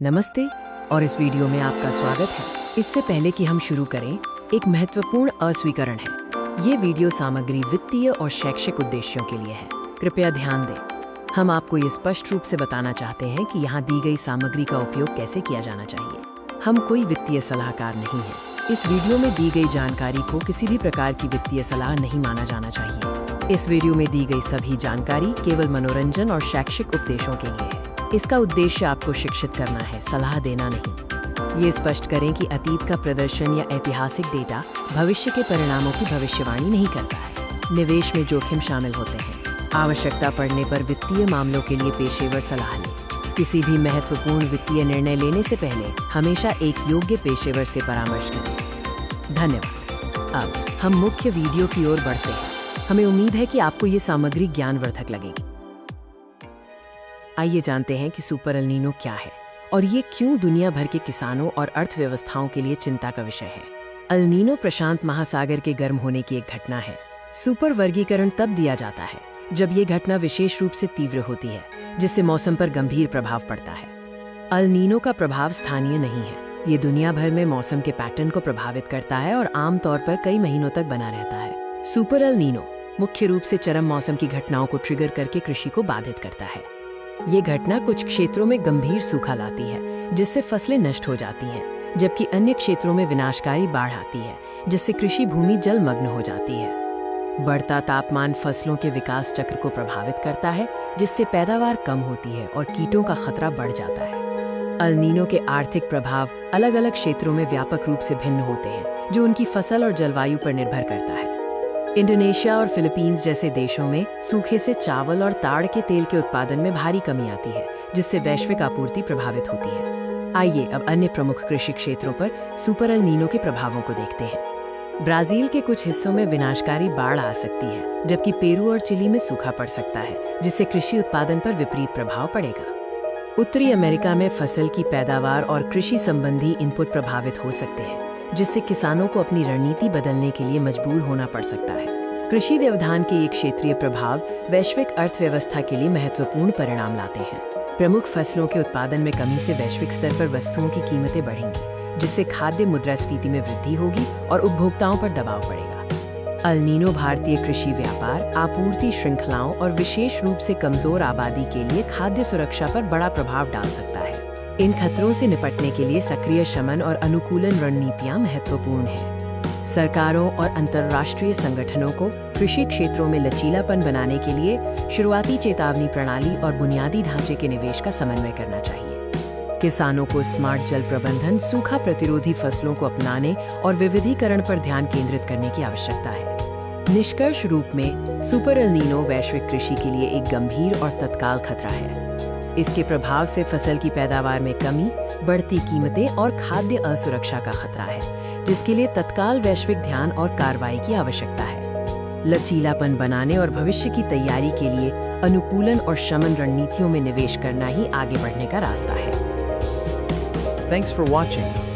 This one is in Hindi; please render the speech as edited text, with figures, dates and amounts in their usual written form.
नमस्ते और इस वीडियो में आपका स्वागत है। इससे पहले कि हम शुरू करें, एक महत्वपूर्ण अस्वीकरण है। ये वीडियो सामग्री वित्तीय और शैक्षिक उद्देश्यों के लिए है। कृपया ध्यान दें। हम आपको ये स्पष्ट रूप से बताना चाहते हैं कि यहाँ दी गई सामग्री का उपयोग कैसे किया जाना चाहिए। हम कोई वित्तीय सलाहकार नहीं हैं। इस वीडियो में दी गई जानकारी को किसी भी प्रकार की वित्तीय सलाह नहीं माना जाना चाहिए। इस वीडियो में दी गई सभी जानकारी केवल मनोरंजन और शैक्षिक उपदेशों के लिए है। इसका उद्देश्य आपको शिक्षित करना है, सलाह देना नहीं। ये स्पष्ट करें कि अतीत का प्रदर्शन या ऐतिहासिक डेटा भविष्य के परिणामों की भविष्यवाणी नहीं करता है। निवेश में जोखिम शामिल होते हैं। आवश्यकता पड़ने पर वित्तीय मामलों के लिए पेशेवर सलाह लें। किसी भी महत्वपूर्ण वित्तीय निर्णय लेने से पहले हमेशा एक योग्य पेशेवर से परामर्श करें। धन्यवाद। अब हम मुख्य वीडियो की ओर बढ़ते हैं। हमें उम्मीद है कि आपको ये सामग्री ज्ञानवर्धक लगेगी। आइए जानते हैं कि सुपर एल नीनो क्या है और ये क्यों दुनिया भर के किसानों और अर्थव्यवस्थाओं के लिए चिंता का विषय है। एल नीनो प्रशांत महासागर के गर्म होने की एक घटना है। सुपर वर्गीकरण तब दिया जाता है जब ये घटना विशेष रूप से तीव्र होती है, जिससे मौसम पर गंभीर प्रभाव पड़ता है। एल नीनो का प्रभाव स्थानीय नहीं है। ये दुनिया भर में मौसम के पैटर्न को प्रभावित करता है और आमतौर पर कई महीनों तक बना रहता है। सुपर एल नीनो मुख्य रूप से चरम मौसम की घटनाओं को ट्रिगर करके कृषि को बाधित करता है। ये घटना कुछ क्षेत्रों में गंभीर सूखा लाती है, जिससे फसलें नष्ट हो जाती हैं, जबकि अन्य क्षेत्रों में विनाशकारी बाढ़ आती है, जिससे कृषि भूमि जलमग्न हो जाती है। बढ़ता तापमान फसलों के विकास चक्र को प्रभावित करता है, जिससे पैदावार कम होती है और कीटों का खतरा बढ़ जाता है। एल नीनो के आर्थिक प्रभाव अलग अलग क्षेत्रों में व्यापक रूप से भिन्न होते हैं, जो उनकी फसल और जलवायु पर निर्भर करता है। इंडोनेशिया और फिलीपींस जैसे देशों में सूखे से चावल और ताड़ के तेल के उत्पादन में भारी कमी आती है, जिससे वैश्विक आपूर्ति प्रभावित होती है। आइए अब अन्य प्रमुख कृषि क्षेत्रों पर सुपर एल नीनो के प्रभावों को देखते हैं। ब्राजील के कुछ हिस्सों में विनाशकारी बाढ़ आ सकती है, जबकि पेरू और चिली में सूखा पड़ सकता है, जिससे कृषि उत्पादन पर विपरीत प्रभाव पड़ेगा। उत्तरी अमेरिका में फसल की पैदावार और कृषि संबंधी इनपुट प्रभावित हो सकते हैं, जिससे किसानों को अपनी रणनीति बदलने के लिए मजबूर होना पड़ सकता है। कृषि व्यवधान के एक क्षेत्रीय प्रभाव वैश्विक अर्थव्यवस्था के लिए महत्वपूर्ण परिणाम लाते हैं। प्रमुख फसलों के उत्पादन में कमी से वैश्विक स्तर पर वस्तुओं की कीमतें बढ़ेंगी, जिससे खाद्य मुद्रास्फीति में वृद्धि होगी और उपभोक्ताओं पर दबाव पड़ेगा। एल नीनो भारतीय कृषि व्यापार, आपूर्ति श्रृंखलाओं और विशेष रूप से कमजोर आबादी के लिए खाद्य सुरक्षा पर बड़ा प्रभाव डाल सकता है। इन खतरों से निपटने के लिए सक्रिय शमन और अनुकूलन रणनीतियां महत्वपूर्ण हैं। सरकारों और अंतर्राष्ट्रीय संगठनों को कृषि क्षेत्रों में लचीलापन बनाने के लिए शुरुआती चेतावनी प्रणाली और बुनियादी ढांचे के निवेश का समन्वय करना चाहिए। किसानों को स्मार्ट जल प्रबंधन, सूखा प्रतिरोधी फसलों को अपनाने और विविधीकरण पर ध्यान केंद्रित करने की आवश्यकता है। निष्कर्ष रूप में सुपर एल नीनो वैश्विक कृषि के लिए एक गंभीर और तत्काल खतरा है। इसके प्रभाव से फसल की पैदावार में कमी, बढ़ती कीमतें और खाद्य असुरक्षा का खतरा है, जिसके लिए तत्काल वैश्विक ध्यान और कार्रवाई की आवश्यकता है। लचीलापन बनाने और भविष्य की तैयारी के लिए अनुकूलन और शमन रणनीतियों में निवेश करना ही आगे बढ़ने का रास्ता है। Thanks for watching.